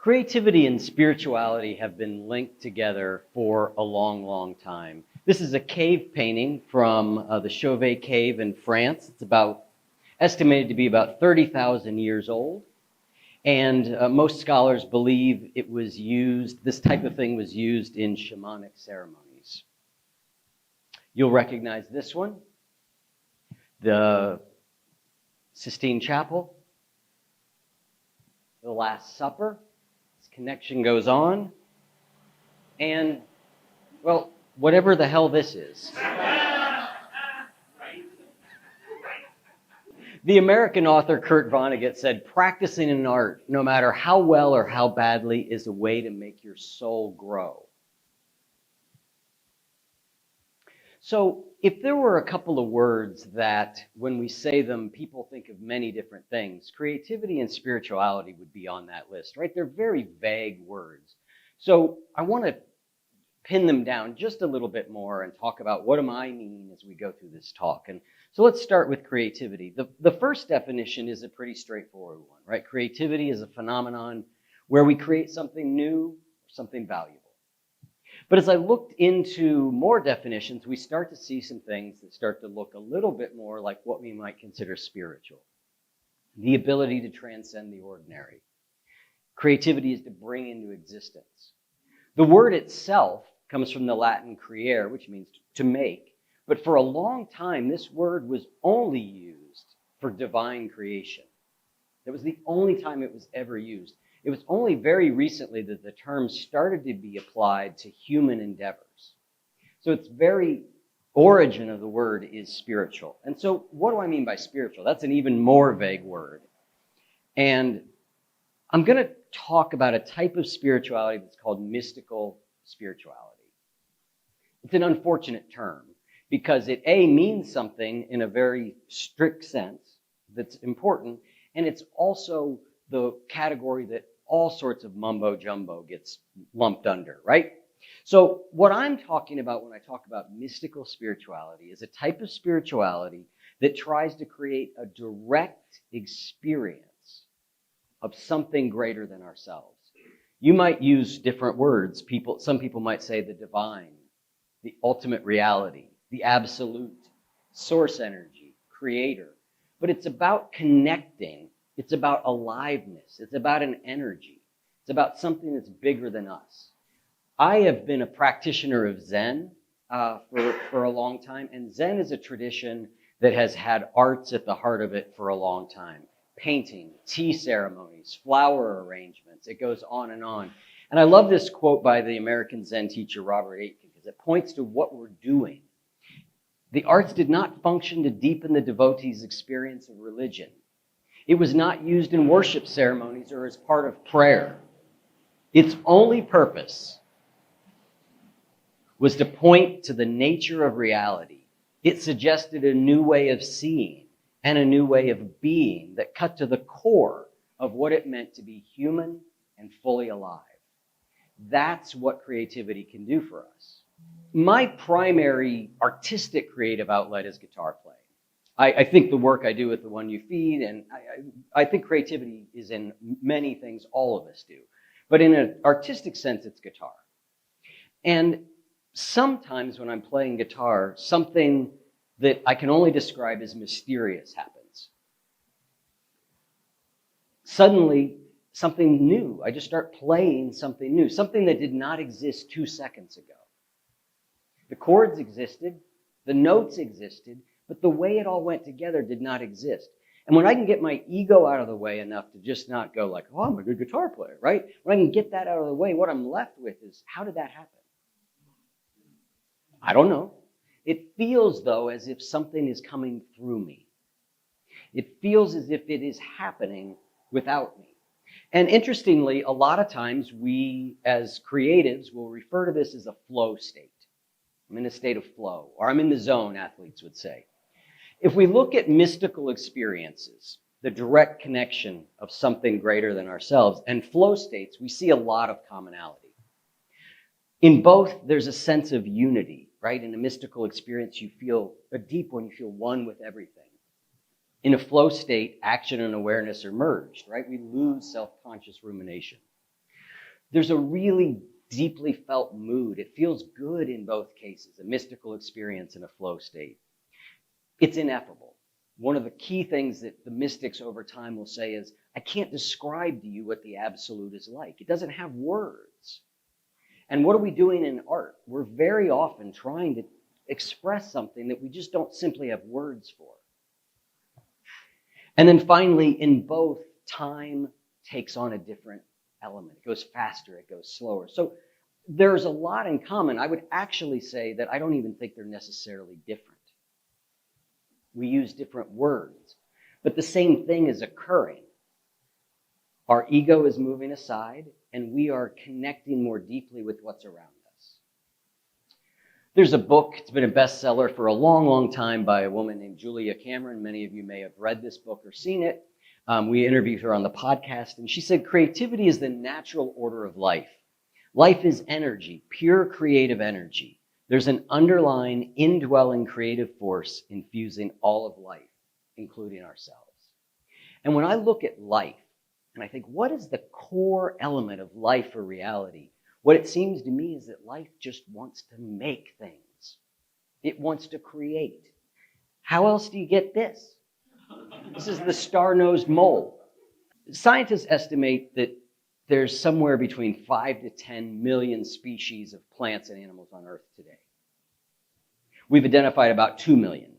Creativity and spirituality have been linked together for a long, long time. This is a cave painting from the Chauvet Cave in France. It's estimated to be about 30,000 years old. And most scholars believe this type of thing was used in shamanic ceremonies. You'll recognize this one, the Sistine Chapel, the Last Supper. Connection goes on, and, well, whatever the hell this is. The American author Kurt Vonnegut said, practicing an art, no matter how well or how badly, is a way to make your soul grow. So if there were a couple of words that, when we say them, people think of many different things, creativity and spirituality would be on that list, right? They're very vague words. So I want to pin them down just a little bit more and talk about what do I mean as we go through this talk. And so let's start with creativity. The first definition is a pretty straightforward one, right? Creativity is a phenomenon where we create something new, something valuable. But as I looked into more definitions, we start to see some things that start to look a little bit more like what we might consider spiritual. The ability to transcend the ordinary. Creativity is to bring into existence. The word itself comes from the Latin creare, which means to make. But for a long time, this word was only used for divine creation. That was the only time it was ever used. It was only very recently that the term started to be applied to human endeavors. So its very origin of the word is spiritual. And so what do I mean by spiritual? That's an even more vague word. And I'm going to talk about a type of spirituality that's called mystical spirituality. It's an unfortunate term because it, A, means something in a very strict sense that's important, and it's also the category that all sorts of mumbo-jumbo gets lumped under, right? So what I'm talking about when I talk about mystical spirituality is a type of spirituality that tries to create a direct experience of something greater than ourselves. You might use different words. Some people might say the divine, the ultimate reality, the absolute, source energy, creator. But it's about connecting. It's about aliveness. It's about an energy. It's about something that's bigger than us. I have been a practitioner of Zen for a long time, and Zen is a tradition that has had arts at the heart of it for a long time. Painting, tea ceremonies, flower arrangements, it goes on and on. And I love this quote by the American Zen teacher Robert Aitken because it points to what we're doing. The arts did not function to deepen the devotee's experience of religion. It was not used in worship ceremonies or as part of prayer. Its only purpose was to point to the nature of reality. It suggested a new way of seeing and a new way of being that cut to the core of what it meant to be human and fully alive. That's what creativity can do for us. My primary artistic creative outlet is guitar playing. I think the work I do with The One You Feed, and I think creativity is in many things all of us do. But in an artistic sense, it's guitar. And sometimes when I'm playing guitar, something that I can only describe as mysterious happens. Suddenly, something new. I just start playing something new, something that did not exist 2 seconds ago. The chords existed, the notes existed, but the way it all went together did not exist. And when I can get my ego out of the way enough to just not go like, oh, I'm a good guitar player, right? When I can get that out of the way, what I'm left with is, how did that happen? I don't know. It feels, though, as if something is coming through me. It feels as if it is happening without me. And interestingly, a lot of times we, as creatives, will refer to this as a flow state. I'm in a state of flow, or I'm in the zone, athletes would say. If we look at mystical experiences, the direct connection of something greater than ourselves, and flow states, we see a lot of commonality. In both, there's a sense of unity, right? In a mystical experience, you feel a deep one, you feel one with everything. In a flow state, action and awareness are merged, right? We lose self-conscious rumination. There's a really deeply felt mood. It feels good in both cases, a mystical experience and a flow state. It's ineffable. One of the key things that the mystics over time will say is, I can't describe to you what the absolute is like. It doesn't have words. And what are we doing in art? We're very often trying to express something that we just don't simply have words for. And then finally, in both, time takes on a different element. It goes faster, it goes slower. So there's a lot in common. I would actually say that I don't even think they're necessarily different. We use different words, but the same thing is occurring. Our ego is moving aside, and we are connecting more deeply with what's around us. There's a book, it's been a bestseller for a long, long time by a woman named Julia Cameron. Many of you may have read this book or seen it. We interviewed her on the podcast, and she said, creativity is the natural order of life. Life is energy, pure creative energy. There's an underlying, indwelling creative force infusing all of life, including ourselves. And when I look at life, and I think, what is the core element of life or reality? What it seems to me is that life just wants to make things. It wants to create. How else do you get this? This is the star-nosed mole. Scientists estimate that there's somewhere between 5 to 10 million species of plants and animals on Earth today. We've identified about 2 million.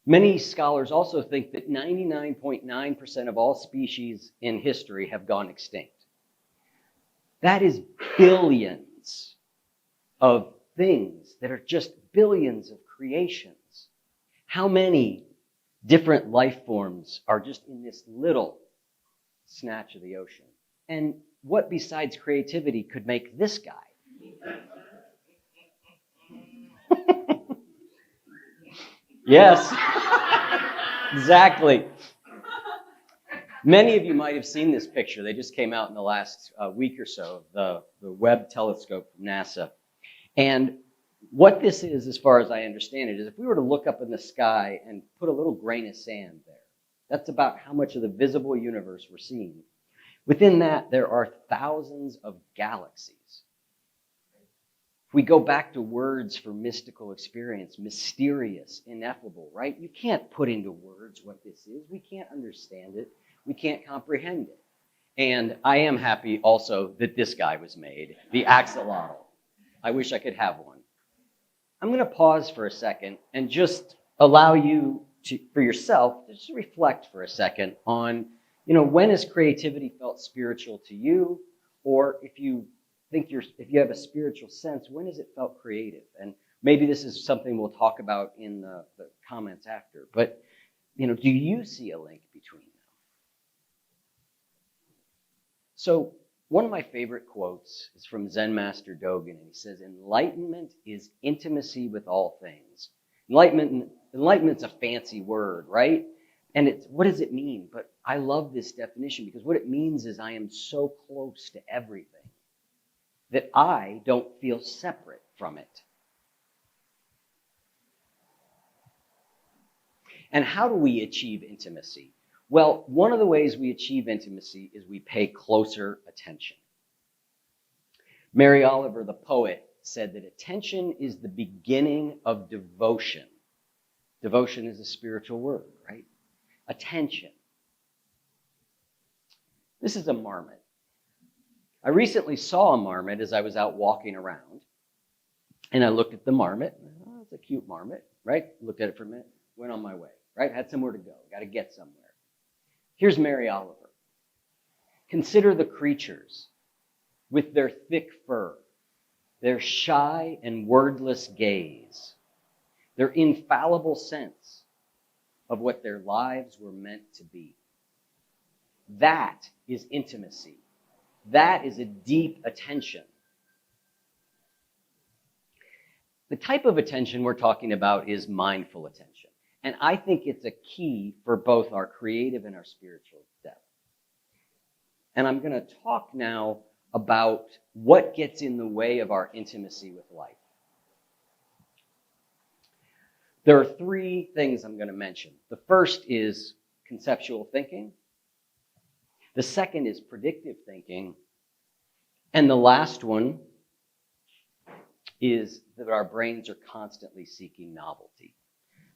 Many scholars also think that 99.9% of all species in history have gone extinct. That is billions of things that are just billions of creations. How many different life forms are just in this little snatch of the ocean? And what besides creativity could make this guy? Yes, exactly. Many of you might have seen this picture. They just came out in the last week or so, the Webb telescope from NASA. And what this is, as far as I understand it, is if we were to look up in the sky and put a little grain of sand there, that's about how much of the visible universe we're seeing. Within that, there are thousands of galaxies. If we go back to words for mystical experience, mysterious, ineffable, right? You can't put into words what this is. We can't understand it. We can't comprehend it. And I am happy also that this guy was made, the axolotl. I wish I could have one. I'm going to pause for a second and just allow you to, for yourself, to just reflect for a second on, when has creativity felt spiritual to you? Or if you have a spiritual sense, when has it felt creative? And maybe this is something we'll talk about in the comments after. But, do you see a link between them? So one of my favorite quotes is from Zen Master Dogen, and he says, enlightenment is intimacy with all things. Enlightenment's a fancy word, right? And what does it mean? But I love this definition because what it means is I am so close to everything that I don't feel separate from it. And how do we achieve intimacy? Well, one of the ways we achieve intimacy is we pay closer attention. Mary Oliver, the poet, said that attention is the beginning of devotion. Devotion is a spiritual word, right? Attention. This is a marmot. I recently saw a marmot as I was out walking around, and I looked at the marmot. Oh, it's a cute marmot, right? Looked at it for a minute, went on my way, right? Had somewhere to go, got to get somewhere. Here's Mary Oliver. Consider the creatures with their thick fur, their shy and wordless gaze, their infallible sense of what their lives were meant to be. That is intimacy. That is a deep attention. The type of attention we're talking about is mindful attention. And I think it's a key for both our creative and our spiritual depth. And I'm going to talk now about what gets in the way of our intimacy with life. There are 3 things I'm going to mention. The first is conceptual thinking. The second is predictive thinking. And the last one is that our brains are constantly seeking novelty.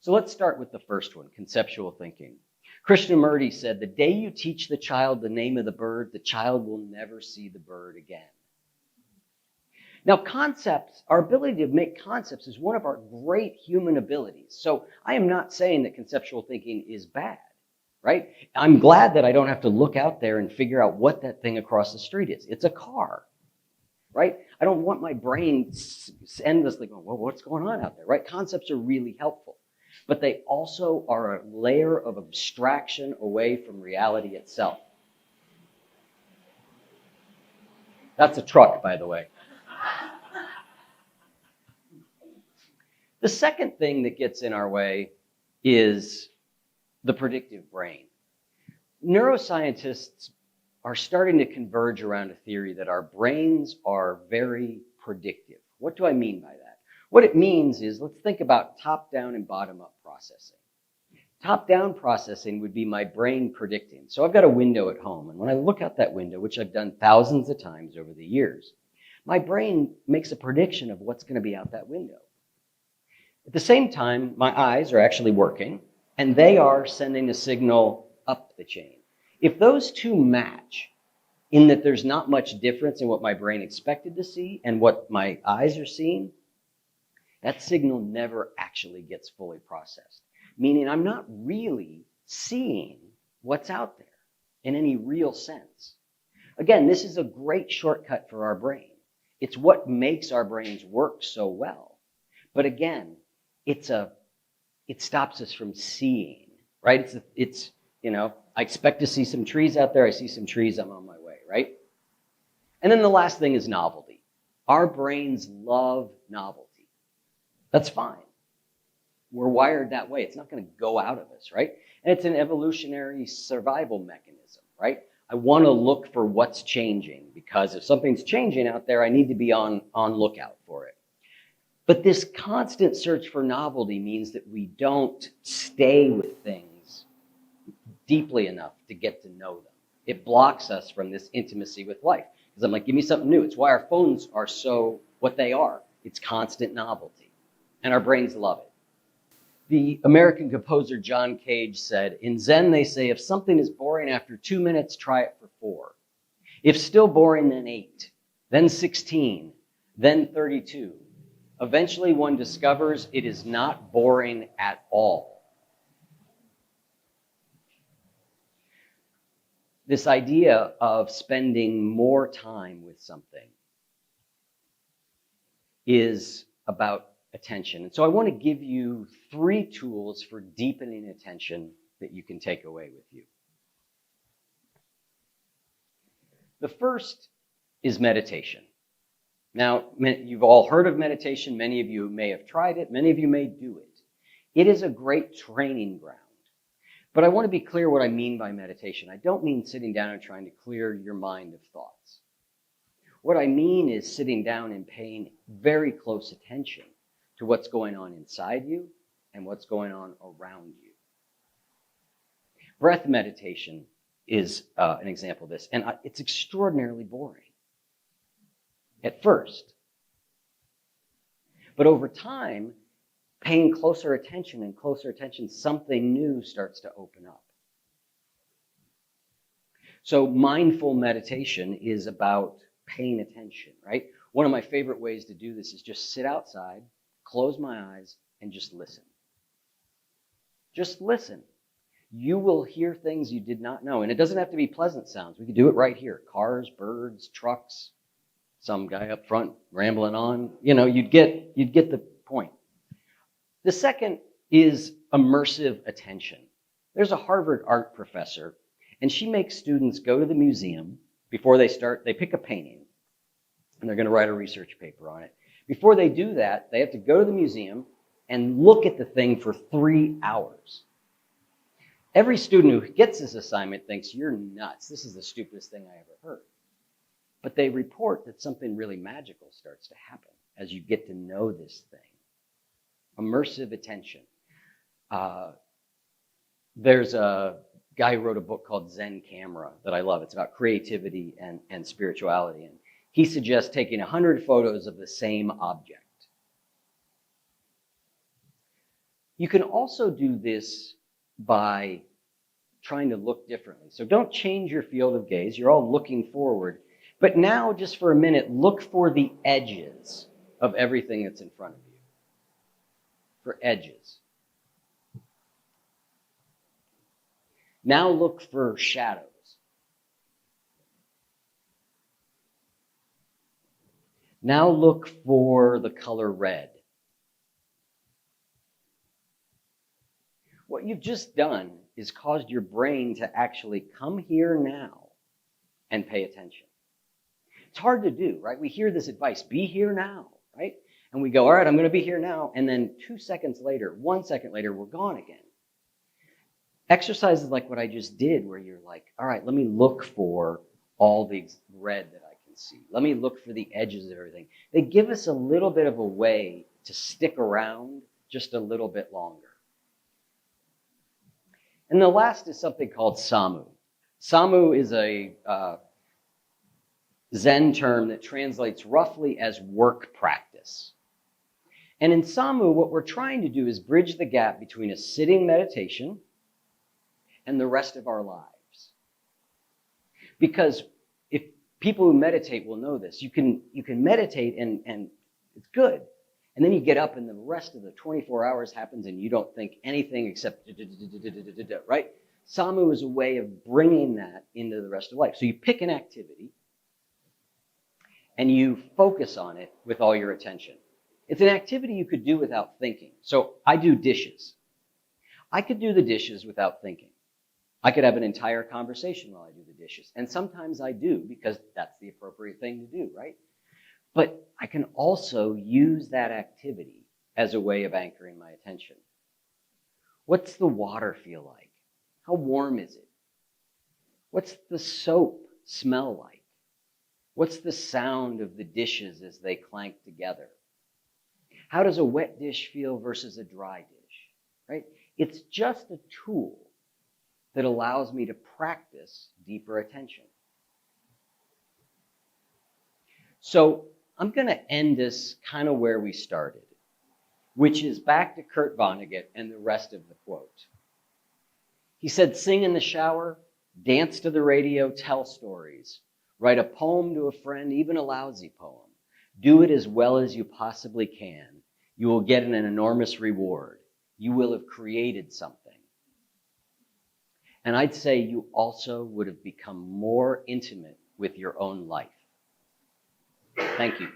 So let's start with the first one, conceptual thinking. Krishnamurti said, the day you teach the child the name of the bird, the child will never see the bird again. Now, concepts, our ability to make concepts is one of our great human abilities. So I am not saying that conceptual thinking is bad, right? I'm glad that I don't have to look out there and figure out what that thing across the street is. It's a car, right? I don't want my brain endlessly going, well, what's going on out there, right? Concepts are really helpful, but they also are a layer of abstraction away from reality itself. That's a truck, by the way. The second thing that gets in our way is the predictive brain. Neuroscientists are starting to converge around a theory that our brains are very predictive. What do I mean by that? What it means is, let's think about top-down and bottom-up processing. Top-down processing would be my brain predicting. So I've got a window at home, and when I look out that window, which I've done thousands of times over the years, my brain makes a prediction of what's going to be out that window. At the same time, my eyes are actually working, and they are sending a signal up the chain. If those two match, in that there's not much difference in what my brain expected to see and what my eyes are seeing, that signal never actually gets fully processed, meaning I'm not really seeing what's out there in any real sense. Again, this is a great shortcut for our brain. It's what makes our brains work so well. But again, it stops us from seeing, right? I expect to see some trees out there. I see some trees, I'm on my way, right? And then the last thing is novelty. Our brains love novelty. That's fine. We're wired that way. It's not going to go out of us, right? And it's an evolutionary survival mechanism, right? I want to look for what's changing, because if something's changing out there, I need to be on lookout for it. But this constant search for novelty means that we don't stay with things deeply enough to get to know them. It blocks us from this intimacy with life. Because I'm like, give me something new. It's why our phones are so what they are. It's constant novelty. And our brains love it. The American composer John Cage said, in Zen they say, if something is boring after 2 minutes, try it for 4. If still boring, then 8, then 16, then 32. Eventually one discovers it is not boring at all. This idea of spending more time with something is about attention. And so I want to give you 3 tools for deepening attention that you can take away with you. The first is meditation. Now, you've all heard of meditation. Many of you may have tried it. Many of you may do it. It is a great training ground. But I want to be clear what I mean by meditation. I don't mean sitting down and trying to clear your mind of thoughts. What I mean is sitting down and paying very close attention to what's going on inside you and what's going on around you. Breath meditation is an example of this, and it's extraordinarily boring at first. But over time, paying closer attention, something new starts to open up. So mindful meditation is about paying attention, right? One of my favorite ways to do this is just sit outside, close my eyes, and just listen. Just listen. You will hear things you did not know. And it doesn't have to be pleasant sounds. We could do it right here. Cars, birds, trucks, some guy up front rambling on. You'd get the point. The second is immersive attention. There's a Harvard art professor, and she makes students go to the museum before they start. They pick a painting, and they're going to write a research paper on it. Before they do that, they have to go to the museum and look at the thing for 3 hours. Every student who gets this assignment thinks, you're nuts. This is the stupidest thing I ever heard. But they report that something really magical starts to happen as you get to know this thing. Immersive attention. There's a guy who wrote a book called Zen Camera that I love. It's about creativity and spirituality. And He suggests taking 100 photos of the same object. You can also do this by trying to look differently. So don't change your field of gaze. You're all looking forward. But now, just for a minute, look for the edges of everything that's in front of you. For edges. Now look for shadows. Now look for the color red. What you've just done is caused your brain to actually come here now and pay attention. It's hard to do, right? We hear this advice, be here now, right? And we go, all right, I'm going to be here now. And then 2 seconds later, 1 second later, we're gone again. Exercises like what I just did, where you're like, all right, let me look for all the red that I can see. Let me look for the edges of everything. They give us a little bit of a way to stick around just a little bit longer. And the last is something called Samu. Samu is a Zen term that translates roughly as work practice. And in Samu, what we're trying to do is bridge the gap between a sitting meditation and the rest of our lives. Because if people who meditate will know this, you can meditate and it's good. And then you get up and the rest of the 24 hours happens and you don't think anything except right? Samu is a way of bringing that into the rest of life. So you pick an activity and you focus on it with all your attention. It's an activity you could do without thinking. So I do dishes. I could do the dishes without thinking. I could have an entire conversation while I do the dishes. And sometimes I do because that's the appropriate thing to do, right? But I can also use that activity as a way of anchoring my attention. What's the water feel like? How warm is it? What's the soap smell like? What's the sound of the dishes as they clank together? How does a wet dish feel versus a dry dish, right? It's just a tool that allows me to practice deeper attention. So I'm going to end this kind of where we started, which is back to Kurt Vonnegut and the rest of the quote. He said, sing in the shower, dance to the radio, tell stories, write a poem to a friend, even a lousy poem. Do it as well as you possibly can. You will get an enormous reward. You will have created something. And I'd say you also would have become more intimate with your own life. Thank you.